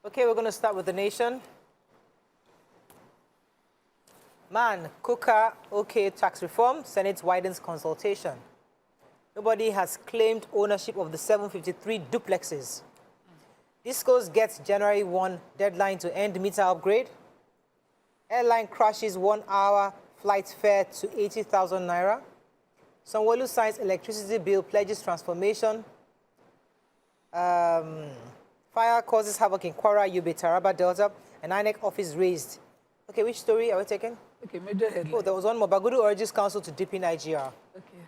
Okay, we're going to start with the nation. Man, Kuka, okay, tax reform, Senate widens consultation. Nobody has claimed ownership of the 753 duplexes. Discos gets January 1 deadline to end meter upgrade. Airline crashes 1 hour flight fare to 80,000 naira. Sanwo-Olu signs electricity bill, pledges transformation. Fire causes havoc in Kwara, Yobe, Taraba, Delta, and INEC office raised. Okay, which story are we taking? Okay, major headline. Oh, there was one more. Bagudu urges council to deepen IGR. Okay.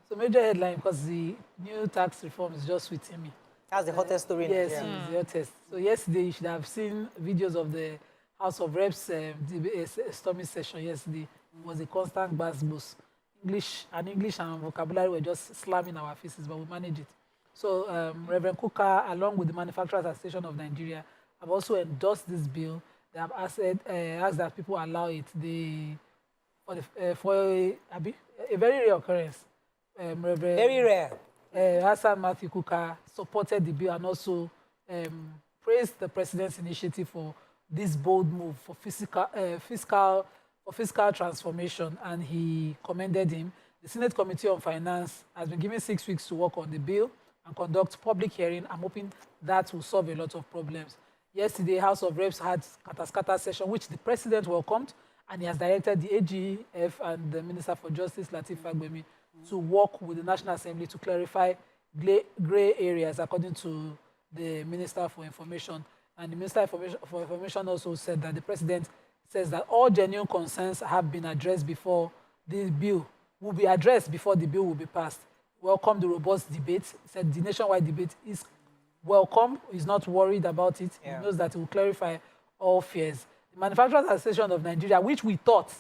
So major headline, because the new tax reform is just within me. That's the hottest story in Nigeria. Nigeria. Yes, it's the hottest. So yesterday, you should have seen videos of the House of Reps storming session yesterday. It was a constant buzz. English and vocabulary were just slamming our faces, but we managed it. So Reverend Kuka, along with the Manufacturers Association of Nigeria, have also endorsed this bill. They have asked that people allow it. For a very rare occurrence, Very rare. Hassan Matthew Kuka supported the bill and also praised the president's initiative for this bold move for fiscal transformation, and he commended him. The Senate Committee on Finance has been given 6 weeks to work on the bill and conduct public hearing. I'm hoping that will solve a lot of problems. Yesterday, House of Reps had kata session, which the president welcomed, and he has directed the AGF and the Minister for Justice, Lateef Fagbemi, to work with the National Assembly to clarify grey areas, according to the Minister for Information. And the Minister for Information also said that the president says that all genuine concerns have been addressed before the bill will be addressed before the bill will be passed. Welcome the robust debate. He said the nationwide debate is welcome. He's not worried about it. Yeah. He knows that it will clarify all fears. The Manufacturers Association of Nigeria, which we thought,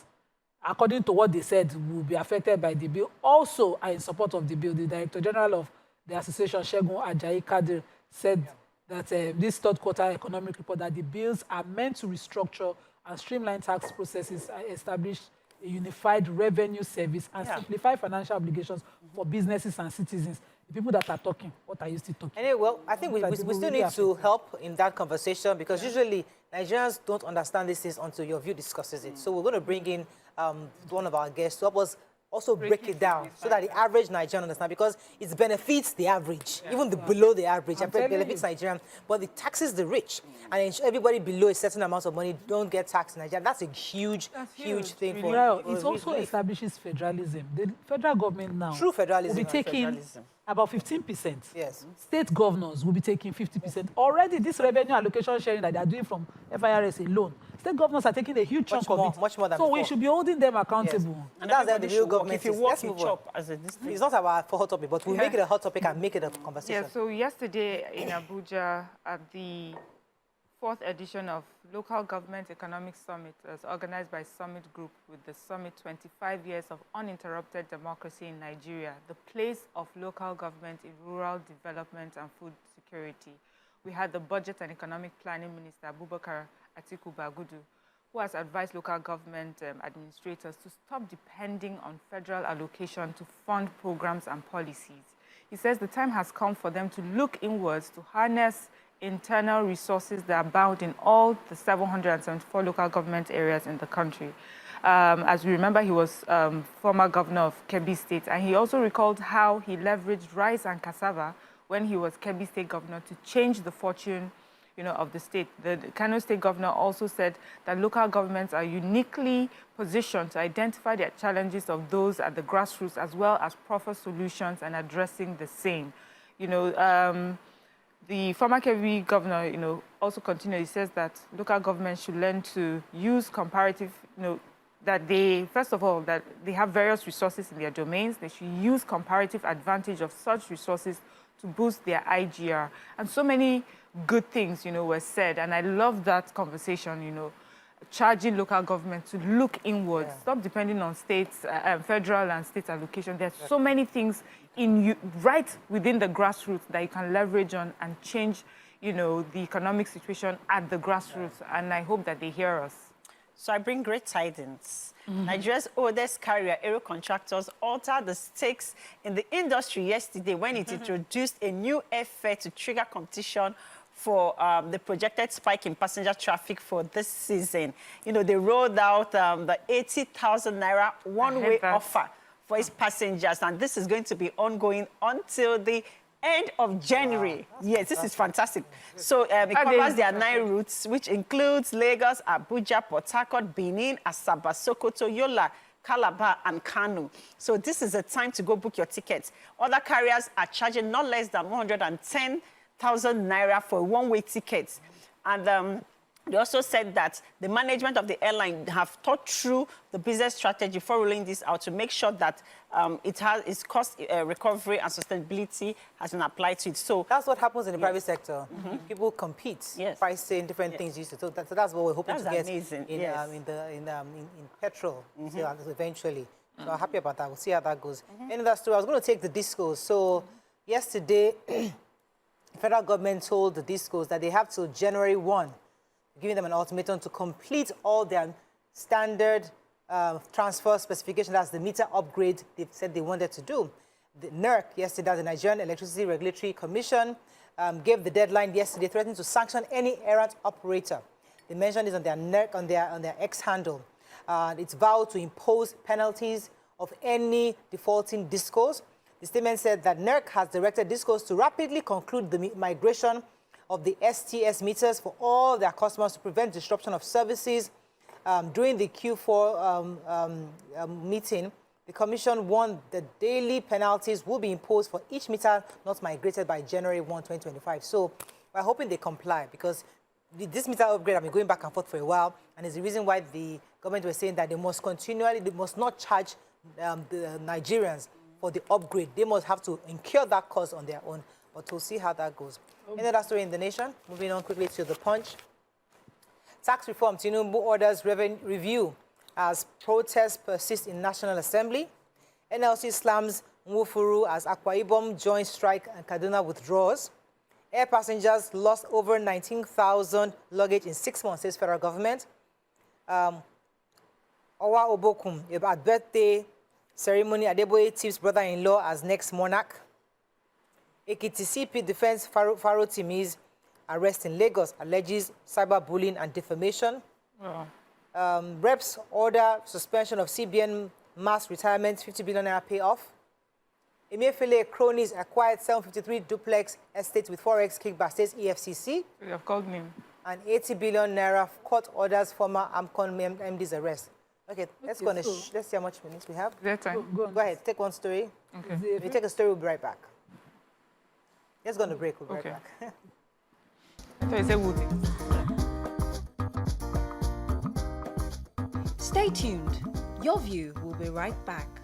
according to what they said, will be affected by the bill, also are in support of the bill. The Director General of the association, Segun Ajayi Kadir, said that this third quarter economic report, that the bills are meant to restructure and streamline tax processes, establish a unified revenue service, and simplify financial obligations for businesses and citizens. The people that are talking, what are you still talking? Anyway, well, I think we still need to help in that conversation, because usually Nigerians don't understand these things until your view discusses it. So we're going to bring in one of our guests to help us also break it down so that the average Nigerian understands, because it benefits the average, even the below the average. It benefits Nigerian, but it taxes the rich. And everybody below a certain amount of money don't get taxed in Nigeria. That's a huge thing. It also establishes federalism. The federal government now True federalism will be taking about 15%. Yes. State governors will be taking 50%. Already, this revenue allocation sharing that they are doing from FIRS alone, state governors are taking a huge chunk of it. Much more than so before. We should be holding them accountable. Yes. And that's the real government. If you walk, you chop as a district. It's not our hot topic, but we'll make it a hot topic and make it a conversation. Yeah, so yesterday in Abuja at the 4th edition of Local Government Economic Summit, as organized by Summit Group, with the summit 25 years of uninterrupted democracy in Nigeria, the place of local government in rural development and food security. We had the Budget and Economic Planning Minister, Abubakar Atiku Bagudu, who has advised local government administrators to stop depending on federal allocation to fund programs and policies. He says the time has come for them to look inwards to harness internal resources that abound in all the 774 local government areas in the country. As we remember, he was former governor of Kebbi State, and he also recalled how he leveraged rice and cassava when he was Kebbi State governor to change the fortune, of the state. The Kano State governor also said that local governments are uniquely positioned to identify the challenges of those at the grassroots, as well as proffer solutions and addressing the same. The former Kebbi governor, also continued. He says that local governments should learn to use comparative, that they, first of all, that they have various resources in their domains. They should use comparative advantage of such resources to boost their IGR. And so many good things, were said. And I love that conversation, charging local government to look inwards, stop depending on states, federal and state allocation. There's so many things right within the grassroots that you can leverage on and change, the economic situation at the grassroots. And I hope that they hear us. So I bring great tidings. Nigeria's oldest carrier, Aero Contractors, altered the stakes in the industry yesterday when it introduced a new airfare to trigger competition for the projected spike in passenger traffic for this season. You know, they rolled out the 80,000 naira one-way offer for its passengers, and this is going to be ongoing until the end of January. Wow, yes, this is fantastic. So it covers their 9 routes, which includes Lagos, Abuja, Port Harcourt, Benin, Asaba, Sokoto, Yola, Calabar, and Kano. So this is a time to go book your tickets. Other carriers are charging not less than 110,000 naira for one-way tickets. And they also said that the management of the airline have thought through the business strategy for rolling this out to make sure that its cost recovery and sustainability has been applied to it. So that's what happens in the private sector. People compete, pricing different things used to. So that's what we're hoping to get in petrol eventually. So I'm happy about that. We'll see how that goes. In that story, I was going to take the discos. So yesterday, the federal government told the discos that they have till January 1. Giving them an ultimatum to complete all their standard transfer specification. That's the meter upgrade they said they wanted to do. The NERC yesterday, the Nigerian Electricity Regulatory Commission, gave the deadline yesterday, threatening to sanction any errant operator. They mentioned this on their NERC, on their X handle. It's vowed to impose penalties of any defaulting discos. The statement said that NERC has directed discos to rapidly conclude the migration of the STS meters for all their customers to prevent disruption of services. During the Q4 meeting, the Commission warned that daily penalties will be imposed for each meter not migrated by January 1, 2025. So we're hoping they comply, because this meter upgrade has been going back and forth for a while, and it's the reason why the government was saying that they must not charge the Nigerians for the upgrade. They must have to incur that cost on their own. But we'll see how that goes. Any other story in the nation? Moving on quickly to the Punch. Tax reform, Tinubu orders review as protests persist in National Assembly. NLC slams Nwufuru as Akwa Ibom joins strike and Kaduna withdraws. Air passengers lost over 19,000 luggage in 6 months, says federal government. Owa Obokum, about birthday ceremony, Adeboye Tips brother-in-law as next monarch. Ekiti CP defends Faro Timi's arrest in Lagos, alleges cyberbullying and defamation. Reps order suspension of CBN mass retirement, 50 billion naira payoff. Emefiele cronies acquired 753 duplex estates with forex kickback, says EFCC. You have called me. And 80 billion naira court orders former AMCON MD's arrest. Okay, let's go on. Let's see how much minutes we have. Is there time? Go ahead, take one story. Okay. If you take a story, we'll be right back. Let's go on a break. We'll be right back. So you say would. Stay tuned. Your View will be right back.